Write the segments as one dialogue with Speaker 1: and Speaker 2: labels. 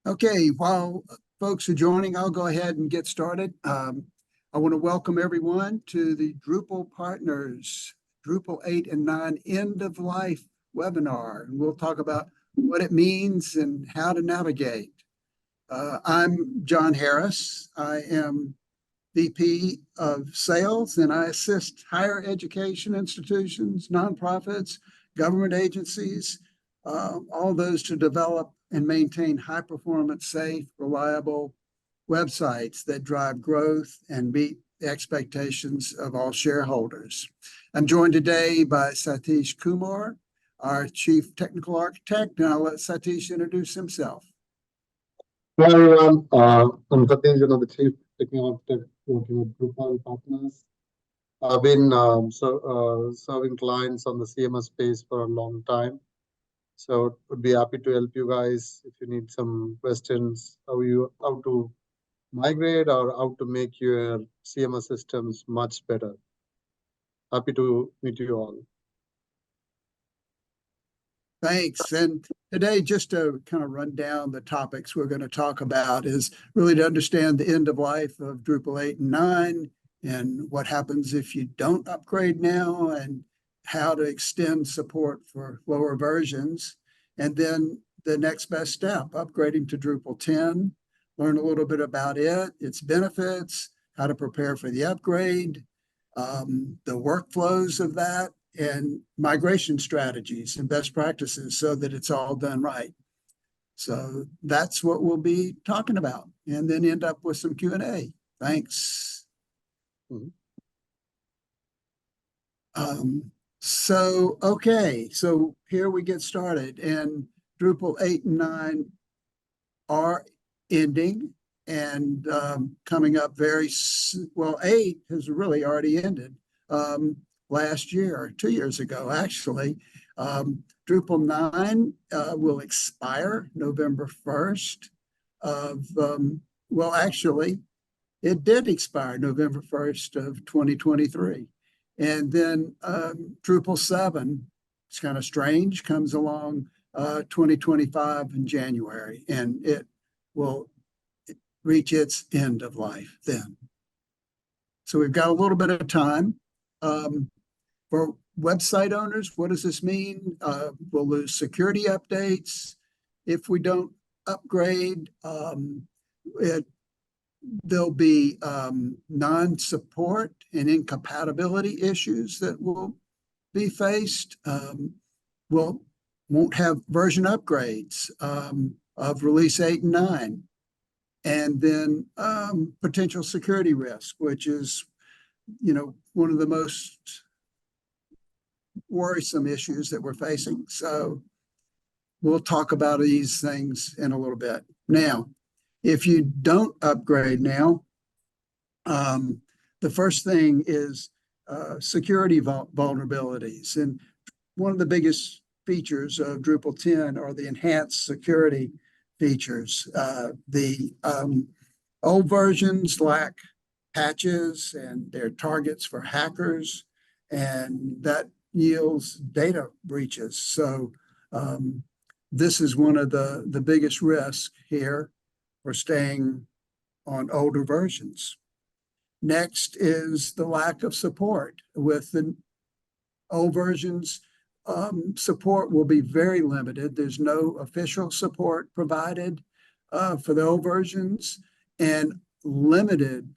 Speaker 1: Okay, while folks are joining, I'll go ahead and get started. I want to welcome everyone to the Drupal Partners Drupal 8 and 9 End of Life webinar. And we'll talk about what it means and how to navigate. I'm John Harris. I am VP of Sales, and I assist higher education institutions, nonprofits, government agencies, all those to develop and maintain high-performance, safe, reliable websites that drive growth and meet the expectations of all shareholders. I'm joined today by Satish Kumar, our Chief Technical Architect, and I'll let Satish introduce himself.
Speaker 2: Hello, everyone. I'm Satish, the Chief Technical Architect working with Drupal Partners. I've been serving clients on the CMS space for a long time. So would be happy to help you guys if you need some questions, how to migrate or how to make your CMS systems much better. Happy to meet you all.
Speaker 1: Thanks. And today, just to kind of run down the topics we're going to talk about is really to understand the end of life of Drupal 8 and 9 and what happens if you don't upgrade now and how to extend support for lower versions. And then the next best step, upgrading to Drupal 10, learn a little bit about it, its benefits, how to prepare for the upgrade, the workflows of that, and migration strategies and best practices so that it's all done right. So that's what we'll be talking about, and then end up with some Q&A. Thanks. Okay, so here we get started, and Drupal 8 and 9 are ending and coming up well, 8 has really already ended last year, 2 years ago, actually. Drupal 9 will expire November 1st well, actually, it did expire November 1st of 2023. And then Drupal 7, it's kind of strange, comes along 2025 in January, and it will reach its end of life then. So we've got a little bit of time. For website owners, what does this mean? We'll lose security updates if we don't upgrade. There'll be non-support and incompatibility issues that will be faced. Won't have version upgrades of release 8 and 9. And then potential security risk, which is, one of the most worrisome issues that we're facing. So we'll talk about these things in a little bit. Now, if you don't upgrade now, the first thing is security vulnerabilities. And one of the biggest features of Drupal 10 are the enhanced security features. The old versions lack patches and they're targets for hackers, and that yields data breaches. So this is one of the biggest risks here for staying on older versions. Next is the lack of support. With the old versions, support will be very limited. There's no official support provided for the old versions, and limited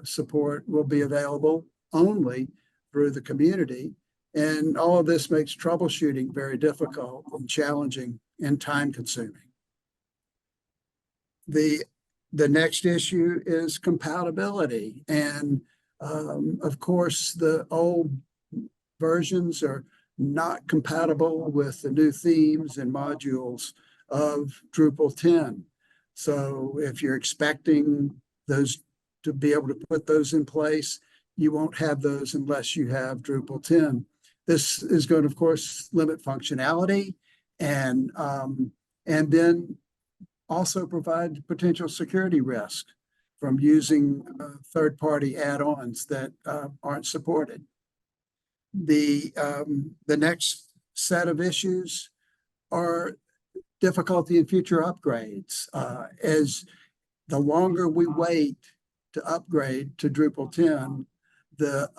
Speaker 1: support will be available only through the community. And all of this makes troubleshooting very difficult and challenging and time-consuming. The next issue is compatibility. And of course, the old versions are not compatible with the new themes and modules of Drupal 10. So if you're expecting those to be able to put those in place, you won't have those unless you have Drupal 10. This is going to, of course, limit functionality and then also provide potential security risk from using third-party add-ons that aren't supported. The next set of issues are difficulty in future upgrades. As the longer we wait to upgrade to Drupal 10, the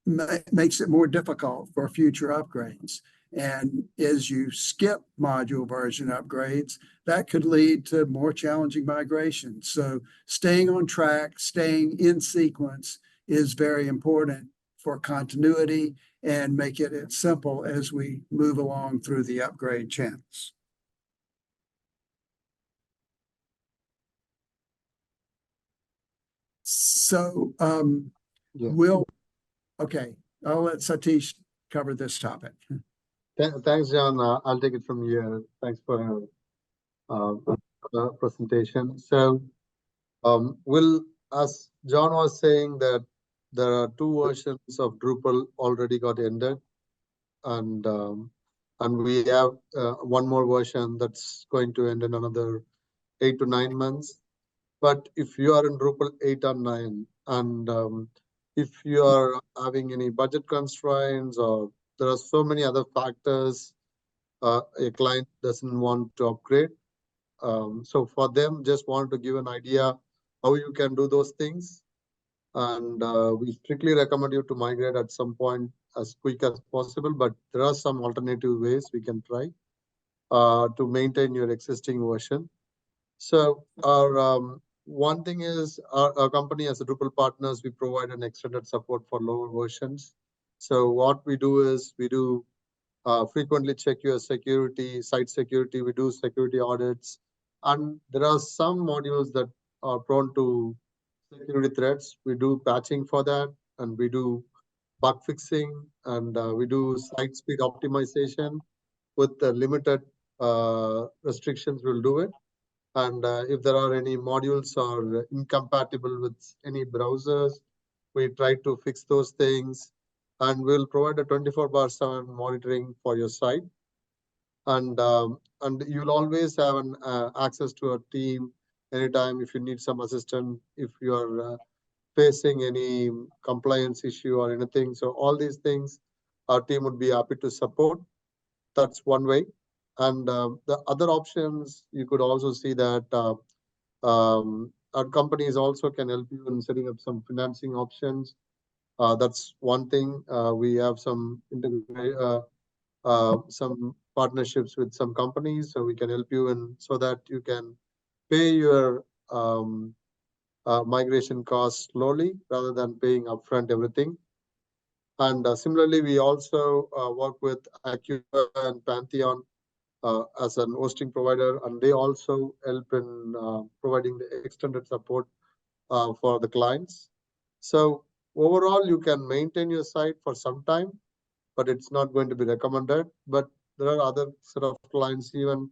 Speaker 1: makes it more difficult for future upgrades. And as you skip module version upgrades, that could lead to more challenging migrations. So staying on track, staying in sequence is very important for continuity and make it as simple as we move along through the upgrade channels. So
Speaker 2: Yeah.
Speaker 1: okay, I'll let Satish cover this topic.
Speaker 2: Thanks, John. I'll take it from here. Thanks for presentation. So, as John was saying, that there are two versions of Drupal already got ended, and we have one more version that's going to end in another 8 to 9 months. But if you are in Drupal 8 or 9, and if you are having any budget constraints, or there are so many other factors, a client doesn't want to upgrade. So for them, just want to give an idea how you can do those things. And we strictly recommend you to migrate at some point as quick as possible, but there are some alternative ways we can try to maintain your existing version. So our one thing is our company as a Drupal partners, we provide an extended support for lower versions. So what we do is we do frequently check your security, site security. We do security audits, and there are some modules that are prone to security threats. We do patching for that, and we do bug fixing, and we do site speed optimization with the limited restrictions. We'll do it. And if there are any modules are incompatible with any browsers, we try to fix those things, and we'll provide a 24/7 monitoring for your site. And you'll always have an access to a team anytime if you need some assistance, if you're facing any compliance issue or anything. So all these things, our team would be happy to support. That's one way. And the other options, you could also see that our companies also can help you in setting up some financing options. That's one thing. We have some partnerships with some companies, so we can help you in so that you can pay your migration costs slowly rather than paying upfront everything. And similarly, we also work with Acura and Pantheon as an hosting provider, and they also help in providing the extended support for the clients. So overall, you can maintain your site for some time, but it's not going to be recommended. But there are other set of clients, even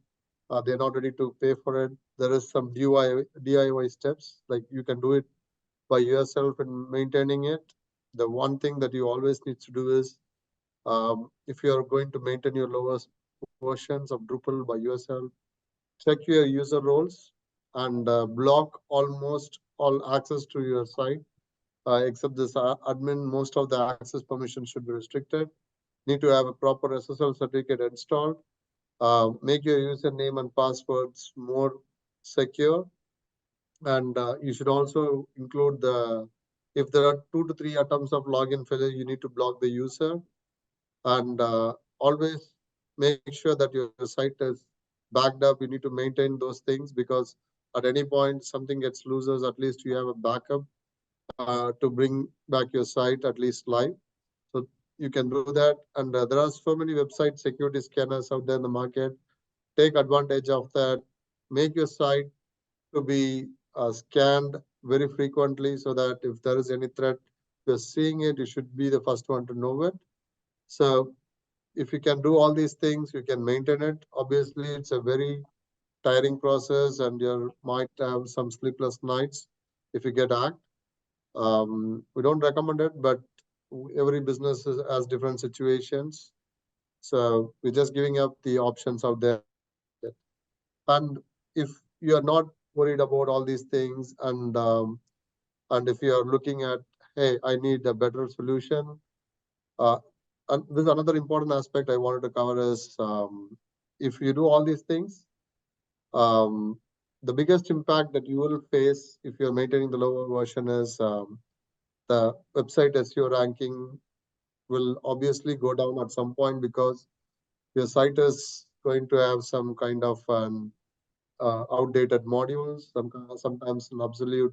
Speaker 2: they're not ready to pay for it. There is some DIY steps, like you can do it by yourself in maintaining it. The one thing that you always need to do is if you are going to maintain your lowest versions of Drupal by yourself, check your user roles and block almost all access to your site, except this admin. Most of the access permissions should be restricted. Need to have a proper SSL certificate installed. Make your username and passwords more secure. And you should also include if there are 2 to 3 attempts of login failure, you need to block the user. And always make sure that your site is backed up. You need to maintain those things, because at any point something gets loses, at least you have a backup to bring back your site at least live. So you can do that. And there are so many website security scanners out there in the market. Take advantage of that. Make your site to be scanned very frequently, so that if there is any threat, you're seeing it, you should be the first one to know it. So if you can do all these things, you can maintain it. Obviously, it's a very tiring process, and you might have some sleepless nights if you get hacked. We don't recommend it, but every business has different situations. So we're just giving up the options out there. And if you are not worried about all these things, and if you are looking at, hey, I need a better solution. And there's another important aspect I wanted to cover is if you do all these things, the biggest impact that you will face if you're maintaining the lower version is the website SEO ranking will obviously go down at some point because your site is going to have some kind of outdated modules, sometimes an obsolete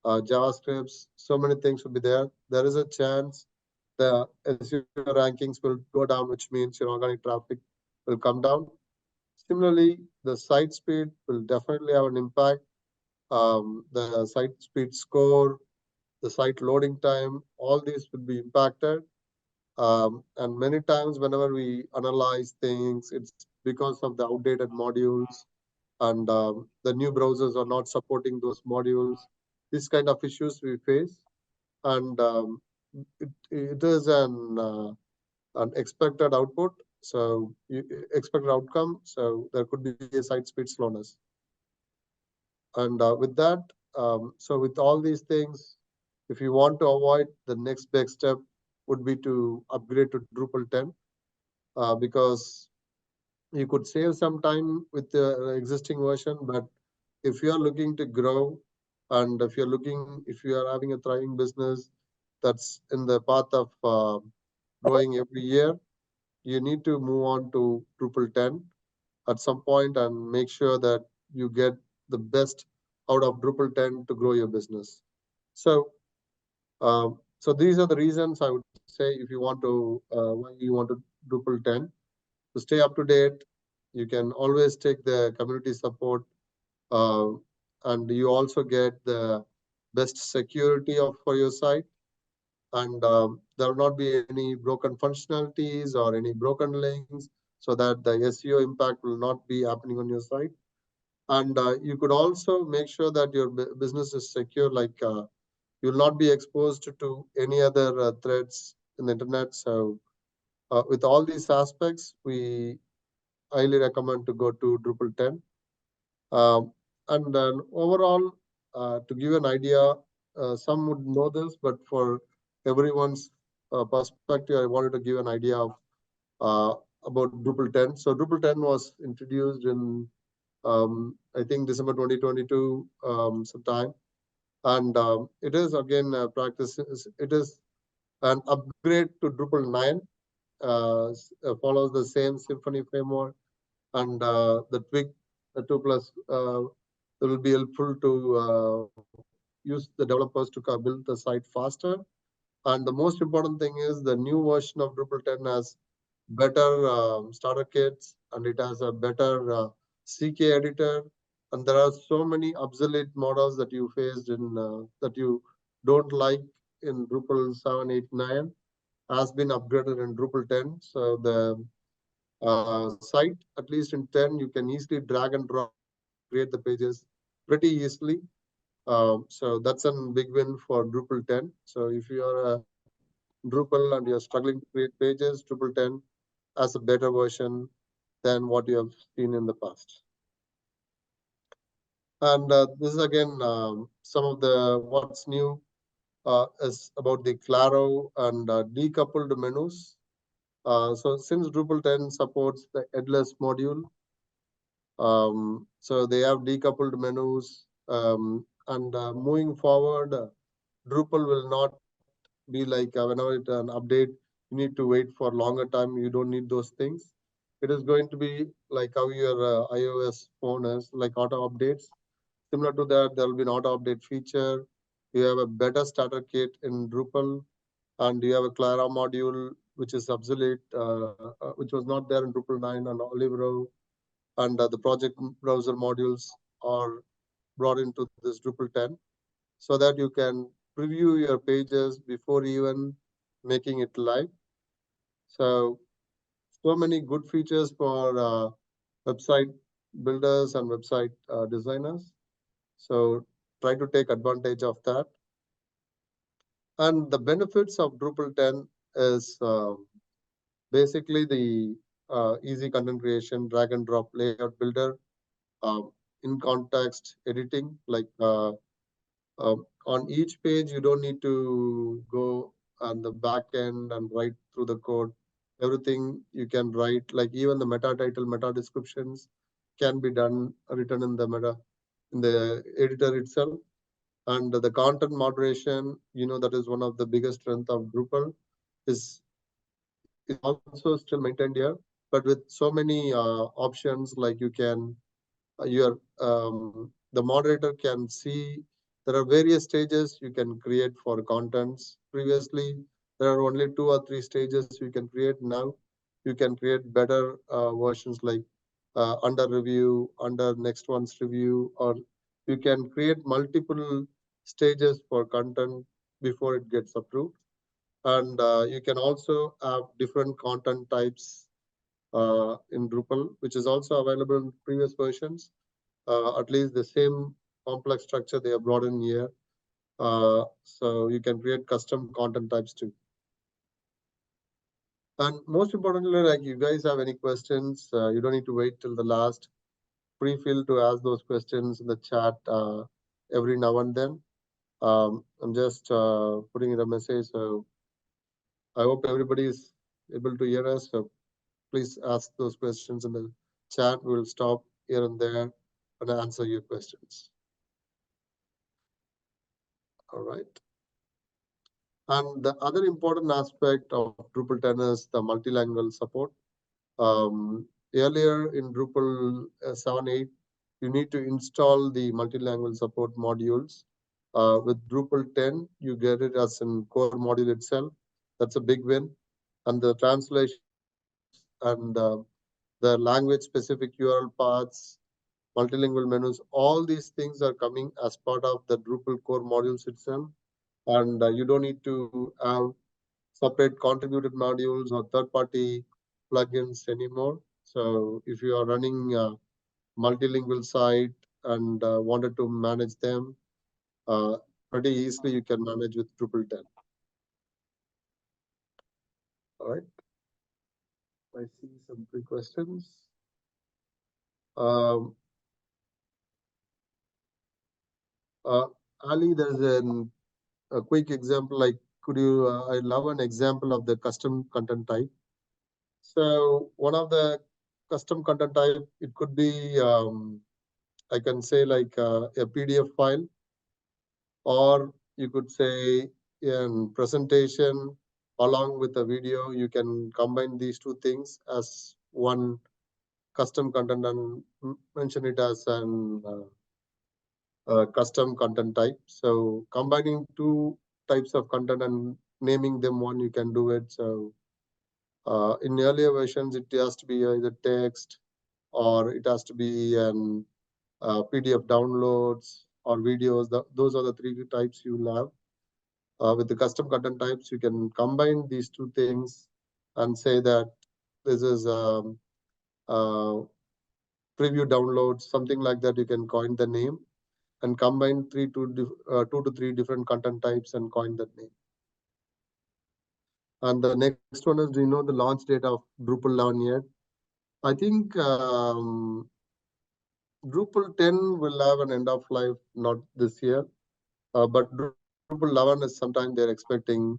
Speaker 2: JavaScripts. So many things will be there. There is a chance the SEO rankings will go down, which means your organic traffic will come down. Similarly, the site speed will definitely have an impact. The site speed score, the site loading time, all these will be impacted. And many times, whenever we analyze things, it's because of the outdated modules and the new browsers are not supporting those modules. These kind of issues we face, and it is an expected output. So expected outcome. So there could be a site speed slowness. And with that, so with all these things, if you want to avoid, the next big step would be to upgrade to Drupal 10, because you could save some time with the existing version. But if you are looking to grow, and if you are having a thriving business that's in the path of growing every year, you need to move on to Drupal 10 at some point and make sure that you get the best out of Drupal 10 to grow your business. So these are the reasons I would say if you want to why you want to Drupal 10 to stay up to date. You can always take the community support, uh, and you also get the best security for your site. And there will not be any broken functionalities or any broken links, so that the SEO impact will not be happening on your site. And you could also make sure that your business is secure, like you will not be exposed to any other threats in the internet. So with all these aspects, we highly recommend to go to Drupal 10. And then overall, to give an idea, some would know this, but for everyone's perspective, I wanted to give an idea of about Drupal 10. So Drupal 10 was introduced in I think December 2022 sometime, and it is again practice. It is an upgrade to Drupal 9. Follows the same Symfony framework, and the Twig 2 plus will be helpful to use the developers to build the site faster. And the most important thing is the new version of Drupal 10 has better starter kits, and it has a better CK editor. And there are so many obsolete models that you faced in that you don't like in Drupal 7, 8, 9 has been upgraded in Drupal 10. So the site, at least in 10, you can easily drag and drop and create the pages pretty easily. So that's a big win for Drupal 10. So if you are a Drupal and you're struggling to create pages, Drupal 10 has a better version than what you have seen in the past. And this is again some of the what's new is about the Claro and decoupled menus. So since Drupal 10 supports the headless module, so they have decoupled menus, and moving forward, Drupal will not be like whenever it an update, you need to wait for longer time. You don't need those things. It is going to be like how your iOS phone is, like auto updates. Similar to that, there will be an auto update feature. You have a better starter kit in Drupal, and you have a Clara module, which is obsolete, which was not there in Drupal 9 and Olivero. And the project browser modules are brought into this Drupal 10, so that you can preview your pages before even making it live. So many good features for website builders and website designers. So try to take advantage of that. And the benefits of Drupal 10 is basically the easy content creation, drag and drop layout builder, um, in context editing, like on each page, you don't need to go on the back end and write through the code. everything you can write, like even the meta title, meta descriptions can be written in the editor itself. And the content moderation, that is one of the biggest strength of Drupal, is also still maintained here, but with so many options, like you can the moderator can see there are various stages you can create for contents. Previously, there are only 2 or 3 stages you can create. Now you can create better versions, like under review, under next one's review, or you can create multiple stages for content before it gets approved. And you can also have different content types in Drupal, which is also available in previous versions. At least the same complex structure they have brought in here. So you can create custom content types too. And most importantly, like, you guys have any questions, you don't need to wait till the last. Free feel to ask those questions in the chat every now and then. I'm just putting in a message. So I hope everybody is able to hear us. So please ask those questions in the chat. We'll stop here and there and answer your questions. All right. And the other important aspect of Drupal 10 is the multilingual support. Earlier in Drupal 7.8, you need to install the multilingual support modules. With Drupal 10, you get it as in core module itself. That's a big win. And the translations and the language-specific URL paths, multilingual menus, all these things are coming as part of the Drupal core modules itself. And you don't need to have separate contributed modules or third-party plugins anymore. So if you are running a multilingual site and wanted to manage them, pretty easily you can manage with Drupal 10. All right. I see some pre-questions. Ali, there's a quick example, like, could you, I love an example of the custom content type. So one of the custom content type, it could be, I can say, like a PDF file, or you could say in presentation along with a video. You can combine these two things as one custom content and mention it as an custom content type. So combining two types of content and naming them one, you can do it. So in earlier versions, it has to be either text, or it has to be an PDF downloads or videos. Those are the 3 types you will have. With the custom content types, you can combine these 2 things and say that this is preview downloads, something like that. You can coin the name and combine 2 to 3 different content types and coin that name. And the next one is, do you know the launch date of Drupal 11 yet? I think Drupal 10 will have an end of life, not this year, but Drupal 11 is sometime they're expecting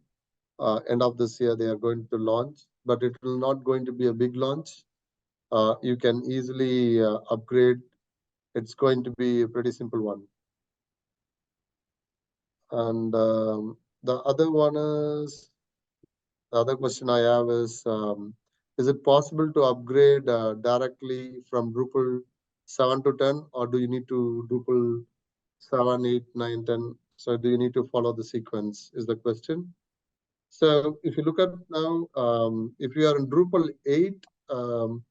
Speaker 2: end of this year they are going to launch, but it will not going to be a big launch. You can easily upgrade. It's going to be a pretty simple one. And the other question I have is it possible to upgrade directly from Drupal 7 to 10, or do you need to Drupal 7, 8, 9, 10? So do you need to follow the sequence is the question. So if you look at now, if you are in Drupal 8, you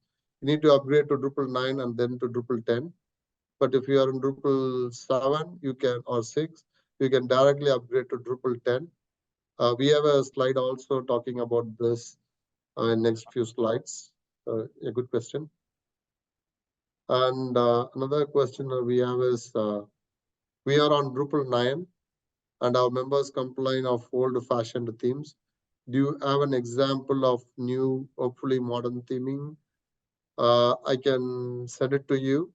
Speaker 2: need to upgrade to Drupal 9 and then to Drupal 10. But if you are in Drupal 7, you can, or 6, you can directly upgrade to Drupal 10. We have a slide also talking about this in next few slides. A good question. And another question we have is, we are on Drupal 9 and our members complain of old-fashioned themes. Do you have an example of new, hopefully modern theming? I can send it to you.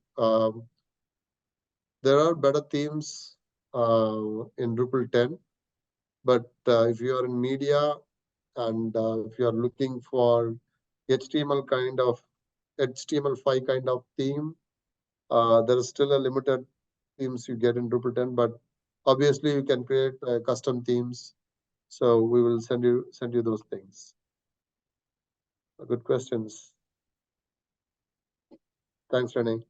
Speaker 2: There are better themes in Drupal 10, but if you are in media And if you are looking for HTML kind of HTML5 kind of theme, there is still a limited themes you get in Drupal 10, but obviously you can create custom themes. So we will send you those things. Good questions. Thanks, Renee.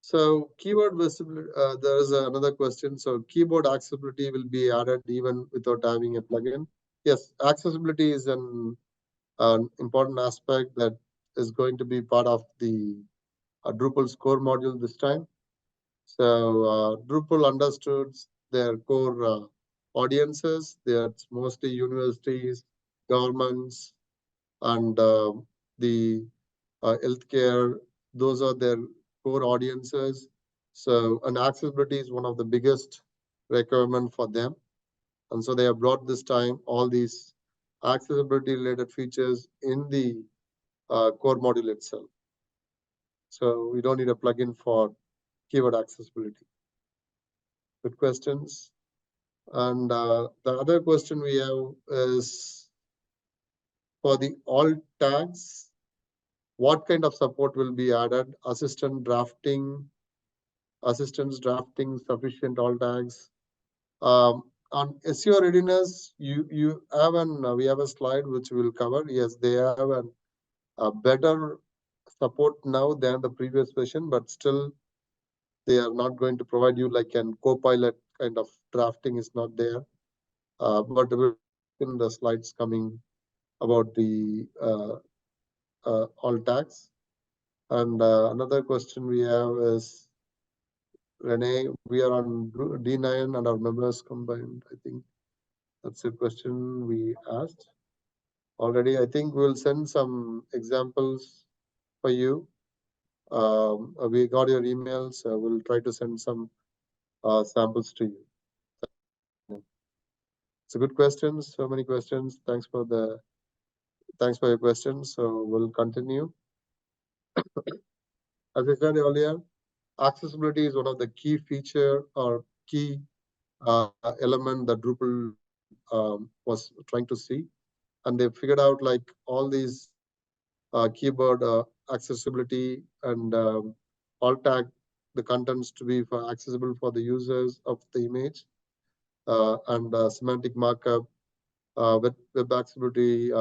Speaker 2: So keyword visibility, there is another question. So keyboard accessibility will be added even without having a plugin. Yes, accessibility is an important aspect that is going to be part of the Drupal's core module this time. So Drupal understood their core audiences. They're mostly universities, governments, and the healthcare. Those are their core audiences. So, and accessibility is one of the biggest requirement for them. And so they have brought this time all these accessibility related features in the core module itself. So we don't need a plugin for keyword accessibility. Good questions. And the other question we have is for the alt tags, what kind of support will be added? Assistance drafting, sufficient alt tags. On SEO readiness, you have we have a slide which we will cover. Yes, they have a better support now than the previous version, but still they are not going to provide you like an co-pilot kind of drafting is not there. But in the slides coming about the alt tags. And another question we have is, Renee, we are on D9 and our members combined. I think that's a question we asked already. I think we'll send some examples for you. We got your emails. We'll try to send some samples to you. It's a good question. So many questions. Thanks for your questions. So we'll continue. As I said earlier, accessibility is one of the key feature or key element that Drupal was trying to see, and they figured out like all these keyboard accessibility and alt tag the contents to be accessible for the users of the image, and semantic markup, web accessibility,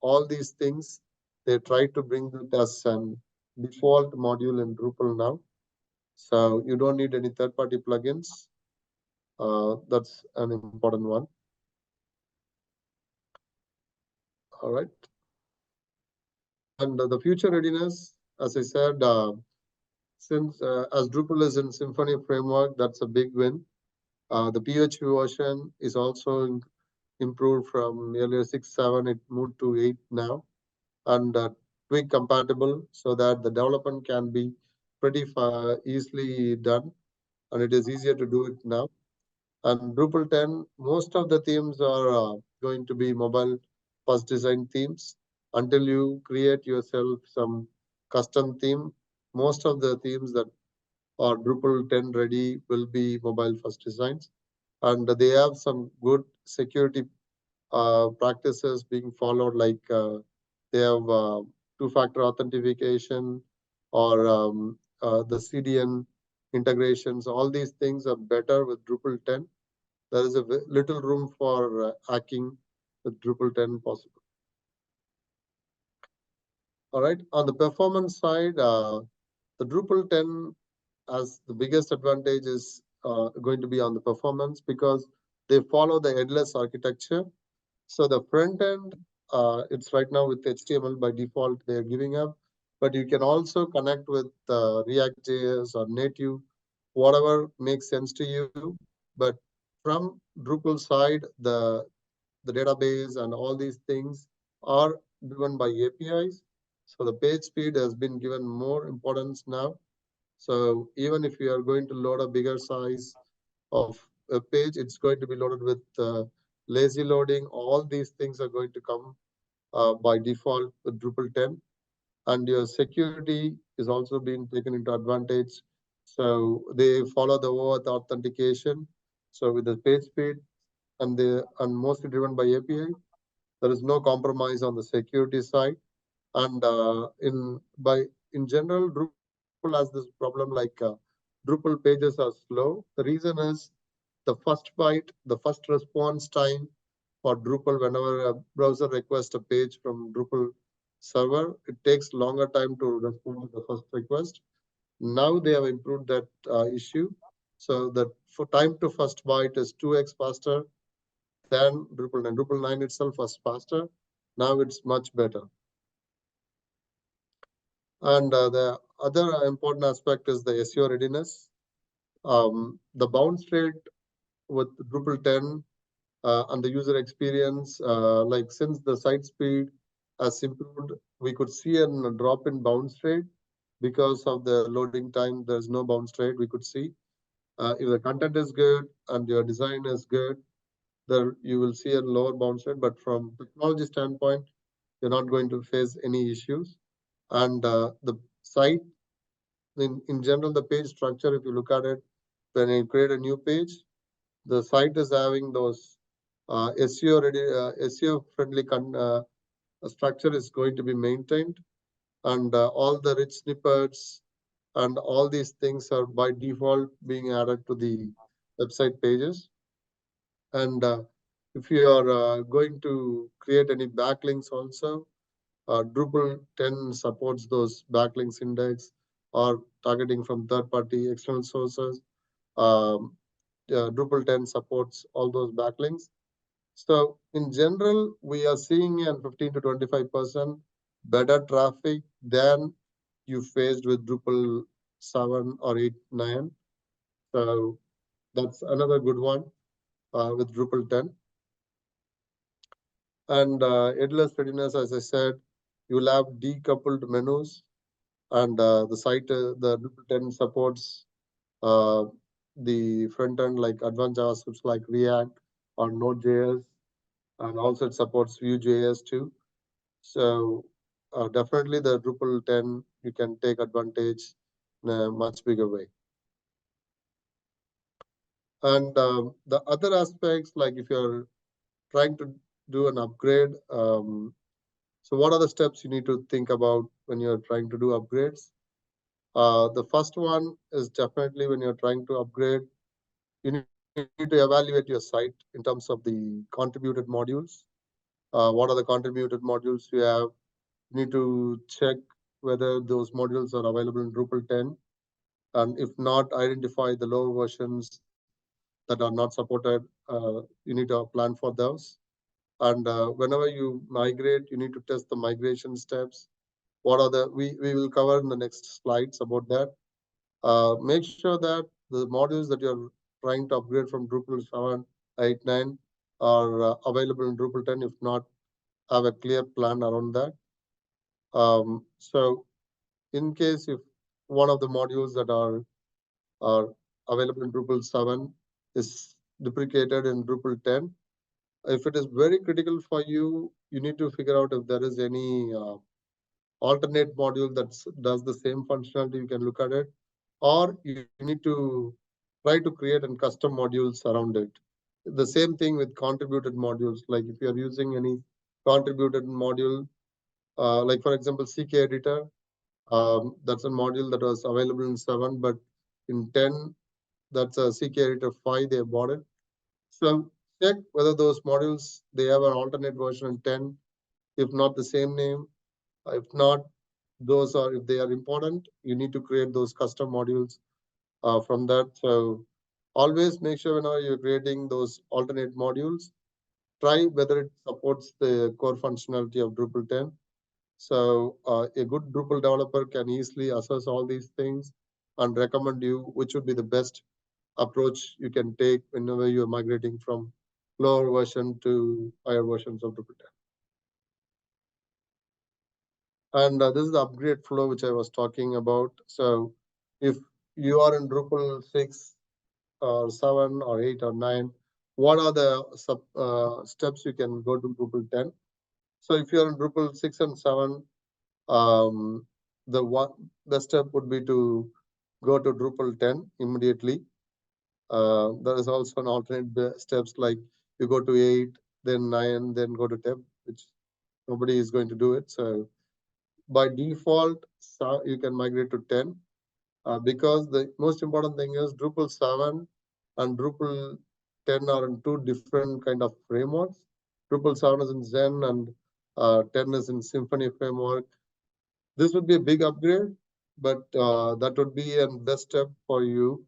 Speaker 2: all these things they try to bring it as an default module in Drupal now. So you don't need any third-party plugins. That's an important one. All right. And the future readiness, as I said, since as Drupal is in Symfony framework, that's a big win. The PHP version is also improved from earlier 6.7, it moved to 8 now, and twig compatible so that the development can be pretty easily done, and it is easier to do it now. And Drupal 10, most of the themes are going to be mobile first design themes. Until you create yourself some custom theme, most of the themes that are Drupal 10 ready will be mobile first designs. And they have some good security practices being followed, like they have two-factor authentication or the CDN integrations. All these things are better with Drupal 10. There is a little room for hacking with Drupal 10 possible. All right. On the performance side, the Drupal 10 has the biggest advantage is going to be on the performance because they follow the headless architecture. So the front end, it's right now with HTML by default, they're giving up. But you can also connect with React.js or native, whatever makes sense to you. But from Drupal side, the database and all these things are driven by APIs. So the page speed has been given more importance now. So even if you are going to load a bigger size of a page, it's going to be loaded with lazy loading. All these things are going to come by default with Drupal 10. And your security is also being taken into advantage. So they follow the OAuth authentication. So with the page speed, and mostly driven by API. There is no compromise on the security side. And in general, Drupal has this problem like Drupal pages are slow. The reason is the first byte, the first response time for Drupal, whenever a browser requests a page from Drupal server, it takes longer time to respond to the first request. Now they have improved that issue, so that for time to first byte is 2x faster than Drupal 9. Drupal 9 itself was faster. Now it's much better. And the other important aspect is the SEO readiness. The bounce rate with Drupal 10 and the user experience, like since the site speed has improved, we could see a drop in bounce rate because of the loading time. There's no bounce rate we could see. If the content is good and your design is good, there you will see a lower bounce rate. But from technology standpoint, you're not going to face any issues. And the site, in general, the page structure, if you look at it, when you create a new page, the site is having those SEO ready, SEO friendly structure is going to be maintained, and all the rich snippets and all these things are by default being added to the website pages. And if you are going to create any backlinks also, Drupal 10 supports those backlinks index or targeting from third-party external sources. Um, Drupal 10 supports all those backlinks. So in general, we are seeing a 15 to 25% better traffic than you faced with Drupal 7 or 8, 9. So that's another good one with Drupal 10. And headless readiness, as I said, you will have decoupled menus, and the site, the Drupal 10 supports uh, the front end like advanced JavaScripts like React or Node.js, and also it supports Vue.js too. So definitely the Drupal 10, you can take advantage in a much bigger way. And the other aspects, like if you're trying to do an upgrade, so what are the steps you need to think about when you're trying to do upgrades? The first one is definitely when you're trying to upgrade, you need to evaluate your site in terms of the contributed modules. What are the contributed modules you have? You need to check whether those modules are available in Drupal 10. And if not, identify the lower versions that are not supported. You need to plan for those. And whenever you migrate, you need to test the migration steps. What are we will cover in the next slides about that. Make sure that the modules that you're trying to upgrade from Drupal 7, 8, 9 are available in Drupal 10. If not, have a clear plan around that. So in case if one of the modules that are available in Drupal 7 is deprecated in Drupal 10, if it is very critical for you, you need to figure out if there is any alternate module that does the same functionality. You can look at it, or you need to try to create and custom modules around it. The same thing with contributed modules. Like if you are using any contributed module, like for example, CK editor, that's a module that was available in 7, but in 10, that's a CK editor 5, they bought it. So check whether those modules, they have an alternate version in 10, if not the same name. If not, those are, if they are important, you need to create those custom modules from that. So always make sure whenever you're creating those alternate modules, try whether it supports the core functionality of Drupal 10. So a good Drupal developer can easily assess all these things and recommend you which would be the best approach you can take whenever you're migrating from lower version to higher versions of Drupal 10. And this is the upgrade flow which I was talking about. So if you are in Drupal 6 or 7 or 8 or 9, what are the steps you can go to Drupal 10? So if you're in Drupal 6 and 7, um, the step would be to go to Drupal 10 immediately. There is also an alternate steps like you go to 8, then 9, then go to 10, which nobody is going to do it. So by default, you can migrate to 10, because the most important thing is Drupal 7 and Drupal 10 are in two different kind of frameworks. Drupal 7 is in Zen and 10 is in Symfony framework. This would be a big upgrade, but that would be a best step for you.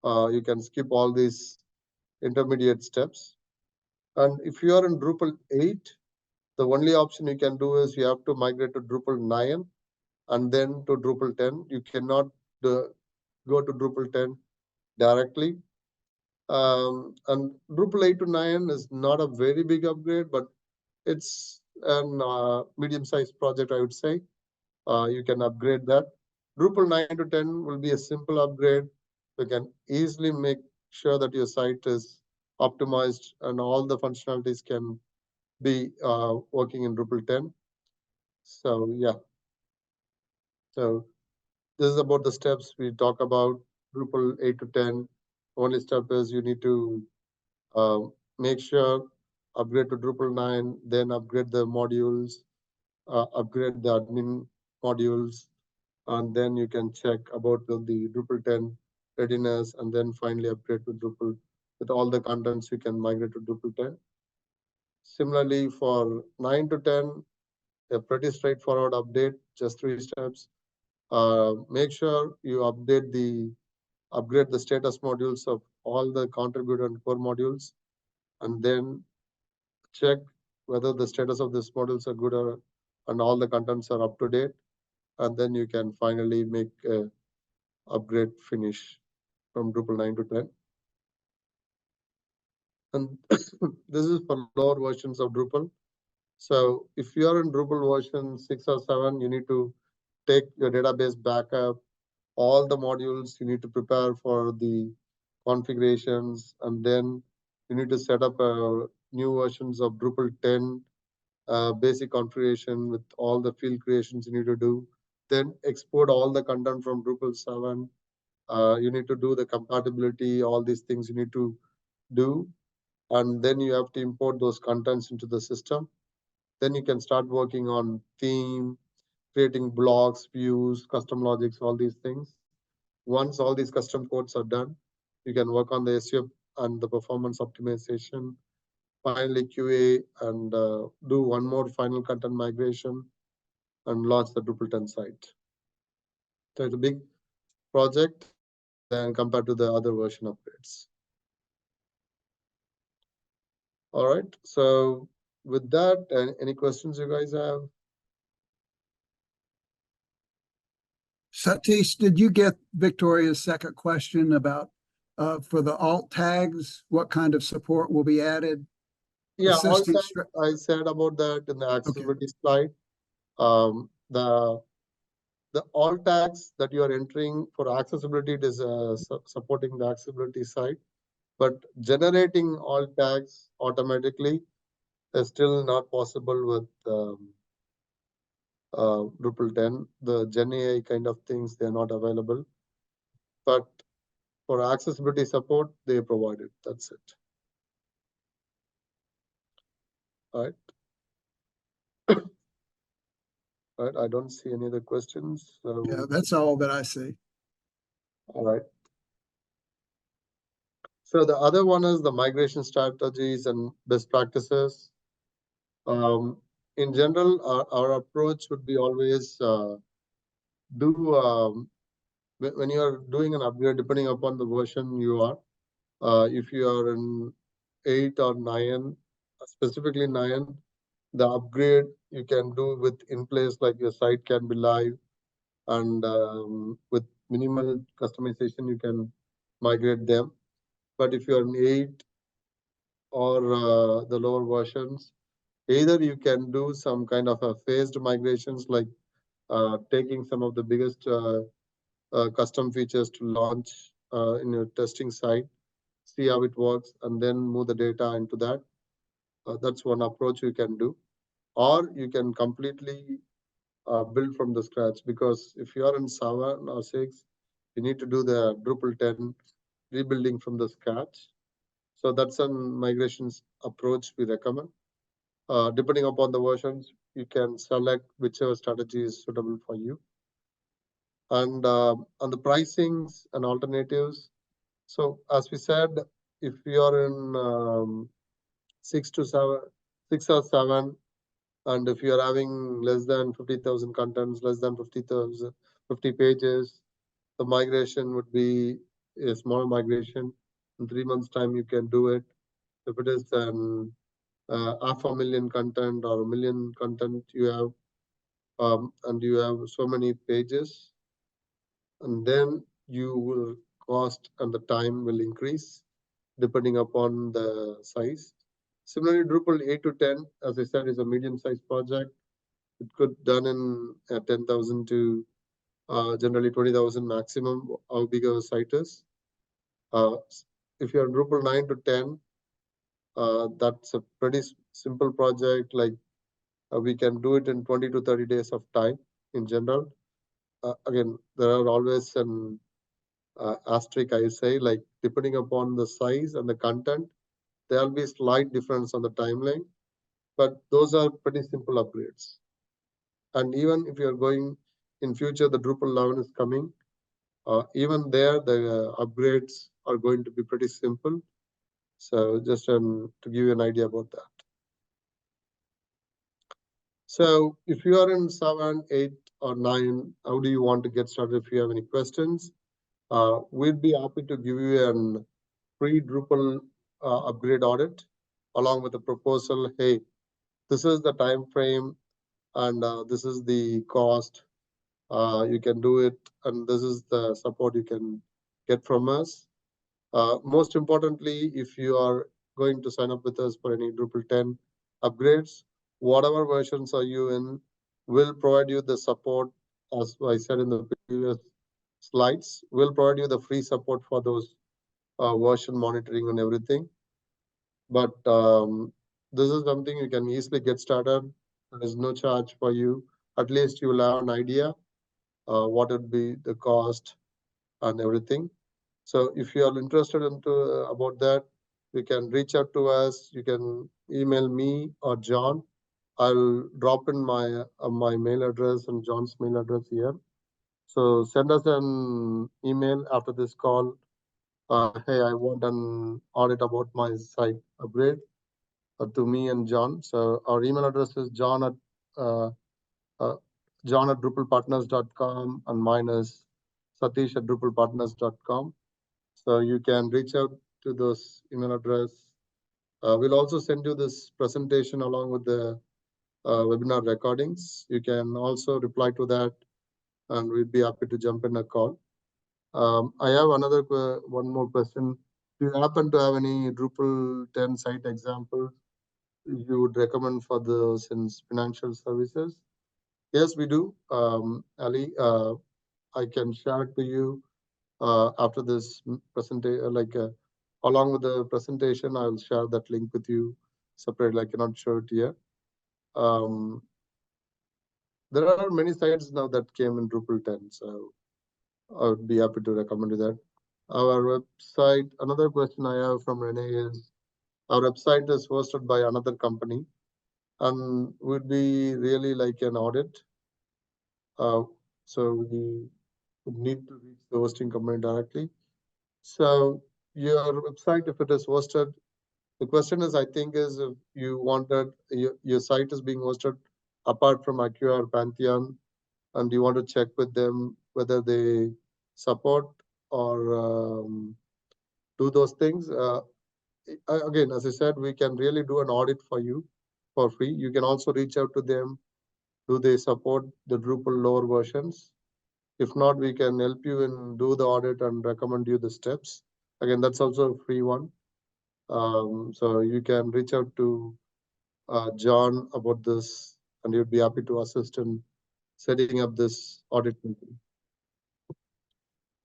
Speaker 2: You can skip all these intermediate steps. And if you are in Drupal 8, the only option you can do is you have to migrate to Drupal 9 and then to Drupal 10. You cannot go to Drupal 10 directly. And Drupal 8 to 9 is not a very big upgrade, but it's a medium-sized project, I would say. You can upgrade that. Drupal 9 to 10 will be a simple upgrade. You can easily make sure that your site is optimized and all the functionalities can be working in Drupal 10. So yeah, so this is about the steps we talk about. Drupal 8 to 10. Only step is you need to make sure upgrade to Drupal 9, then upgrade the modules, upgrade the admin modules, and then you can check about the Drupal 10 readiness, and then finally upgrade to Drupal. With all the contents, you can migrate to Drupal 10. Similarly, for 9 to 10, a pretty straightforward update, just 3 steps. Make sure you upgrade the status modules of all the contributor and core modules, and then check whether the status of these modules are good and all the contents are up to date. And then you can finally make a upgrade finish from Drupal 9 to 10. And this is for lower versions of Drupal. So if you are in Drupal version 6 or 7, you need to take your database backup, all the modules you need to prepare for the configurations, and then you need to set up new versions of Drupal 10 basic configuration with all the field creations you need to do. Then export all the content from Drupal 7. You need to do the compatibility, all these things you need to do. And then you have to import those contents into the system. Then you can start working on theme, creating blocks, views, custom logics, all these things. Once all these custom codes are done, you can work on the SEO and the performance optimization, finally QA, and do one more final content migration and launch the Drupal 10 site. So it's a big project than compared to the other version upgrades. All right. So with that, any questions you guys have?
Speaker 1: Satish, did you get Victoria's second question about for the alt tags, what kind of support will be added?
Speaker 2: Yeah, all
Speaker 1: Assisting
Speaker 2: that I said about that in the accessibility slide. The alt tags that you are entering for accessibility, it is supporting the accessibility side, but generating alt tags automatically is still not possible with Drupal 10. The Gen AI kind of things, they're not available. But for accessibility support, they provide it. That's it. All right. All right. I don't see any other questions. So,
Speaker 1: Yeah, that's all that I see.
Speaker 2: all right. So the other one is the migration strategies and best practices. In general, our approach would be always do when you are doing an upgrade, depending upon the version you are. If you are in 8 or 9, specifically 9, the upgrade you can do with in place, like your site can be live, and with minimal customization, you can migrate them. But if you're in 8 or the lower versions, either you can do some kind of a phased migrations, like taking some of the biggest custom features to launch in your testing site, see how it works, and then move the data into that. That's one approach you can do. Or you can completely build from the scratch, because if you are in 7 or 6, you need to do the Drupal 10 rebuilding from the scratch. So that's a migrations approach we recommend. Depending upon the versions, you can select whichever strategy is suitable for you. And on the pricings and alternatives, so as we said, if you are in 6 or 7, and if you are having less than 50,000 contents, less than 50 pages, the migration would be a small migration. In 3 months' time, you can do it. If it is an 500,000 content or 1,000,000 content you have, and you have so many pages, and then you will cost and the time will increase depending upon the size. Similarly, Drupal 8 to 10, as I said, is a medium-sized project. It could done in 10,000 to generally 20,000 maximum, how big a site is. If you're Drupal 9 to 10, that's a pretty simple project. Like we can do it in 20 to 30 days of time in general. Again, there are always an asterisk, I say, like depending upon the size and the content, there'll be slight difference on the timeline, but those are pretty simple upgrades. And even if you're going in future, the Drupal 11 is coming. Even there, the upgrades are going to be pretty simple. So just to give you an idea about that. So if you are in 7, 8, or 9, how do you want to get started? If you have any questions, we'd be happy to give you an free Drupal upgrade audit along with a proposal. Hey, this is the time frame and this is the cost. You can do it, and this is the support you can get from us. Most importantly, if you are going to sign up with us for any Drupal 10 upgrades, whatever versions are you in, we'll provide you the support. As I said in the previous slides, we'll provide you the free support for those version monitoring and everything. But this is something you can easily get started. There is no charge for you. At least you will have an idea what would be the cost and everything. So if you are interested into about that, you can reach out to us. You can email me or John. I'll drop in my mail address and John's mail address here. So send us an email after this call. Hey, I want an audit about my site upgrade to me and John. So our email address is uh, uh, john@drupalpartners.com, and mine is satish@drupalpartners.com. So you can reach out to those email address. We'll also send you this presentation along with the webinar recordings. You can also reply to that, and we'd be happy to jump in a call. I have one more question. Do you happen to have any Drupal 10 site examples you would recommend for those in financial services? Yes, we do. Ali, I can share it to you after this presentation. Along with the presentation, I'll share that link with you separately. I cannot show it here. There are many sites now that came in Drupal 10, so I would be happy to recommend you that. Our website, another question I have from Renee is, our website is hosted by another company and would be really like an audit. So we would need to reach the hosting company directly. So your website, if it is hosted, the question is, I think, is if you wanted your site is being hosted apart from Acquia or Pantheon, and you want to check with them whether they support or do those things. Again, as I said, we can really do an audit for you for free. You can also reach out to them. Do they support the Drupal lower versions? If not, we can help you and do the audit and recommend you the steps. Again, that's also a free one. So you can reach out to John about this, and you'd be happy to assist in setting up this audit meeting.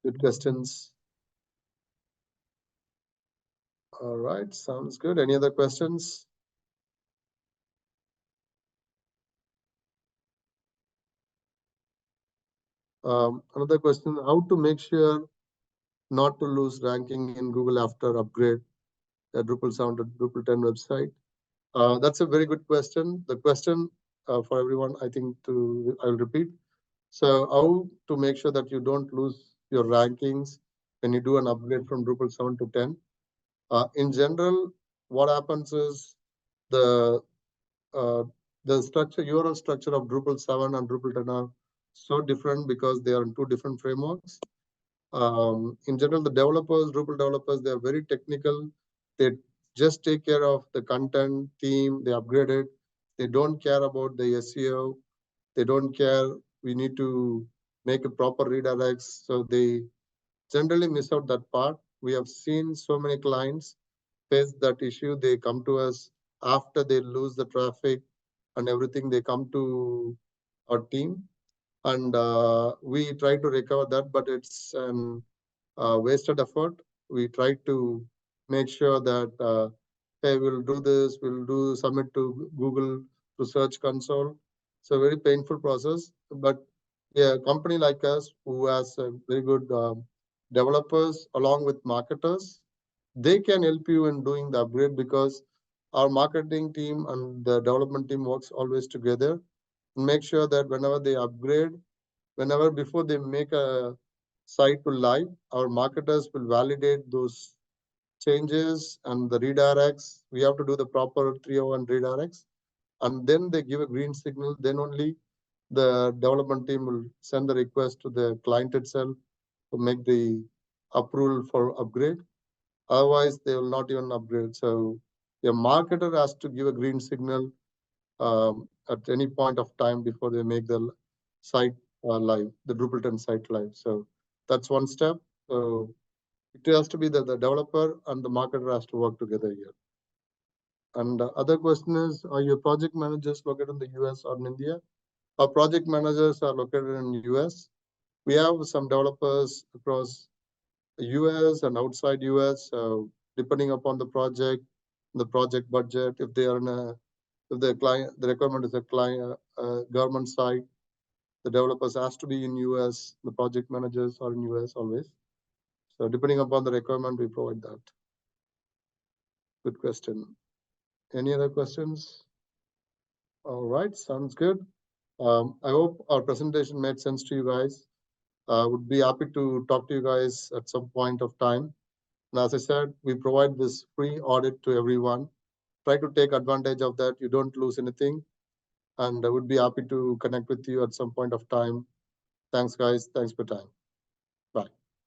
Speaker 2: Good questions. All right, sounds good. Any other questions? Another question, how to make sure not to lose ranking in Google after upgrade? Drupal 7 to Drupal 10 website? That's a very good question. The question for everyone, I think I will repeat. So how to make sure that you don't lose your rankings when you do an upgrade from Drupal 7 to 10? In general, what happens is the URL structure of Drupal 7 and Drupal 10 are so different because they are in two different frameworks. In general, the Drupal developers, they are very technical. They just take care of the content, theme, they upgrade it. They don't care about the SEO. They don't care. We need to make a proper redirects. So they generally miss out that part. We have seen so many clients face that issue. They come to us after they lose the traffic and everything. They come to our team, and we try to recover that, but it's an wasted effort. We try to make sure that hey, we'll do this, we'll do submit to Google to Search Console. So very painful process. But yeah, a company like us who has a very good developers along with marketers, they can help you in doing the upgrade because our marketing team and the development team works always together and make sure that whenever they upgrade, whenever before they make a site to live, our marketers will validate those changes and the redirects. We have to do the proper 301 redirects, and then they give a green signal. Then only the development team will send the request to the client itself to make the approval for upgrade. Otherwise, they will not even upgrade. So your marketer has to give a green signal at any point of time before they make the site live, the Drupal 10 site live. So that's one step. So it has to be the developer and the marketer has to work together here. And the other question is, are your project managers located in the US or in India? Our project managers are located in US. We have some developers across the US and outside US. So depending upon the project budget, if they are in if the requirement is a client government side, the developers has to be in US. The project managers are in US always. So depending upon the requirement, we provide that. Good question. Any other questions? All right, sounds good. I hope our presentation made sense to you guys. Would be happy to talk to you guys at some point of time. And as I said, we provide this free audit to everyone. Try to take advantage of that. You don't lose anything. And I would be happy to connect with you at some point of time. Thanks, guys. Thanks for your time.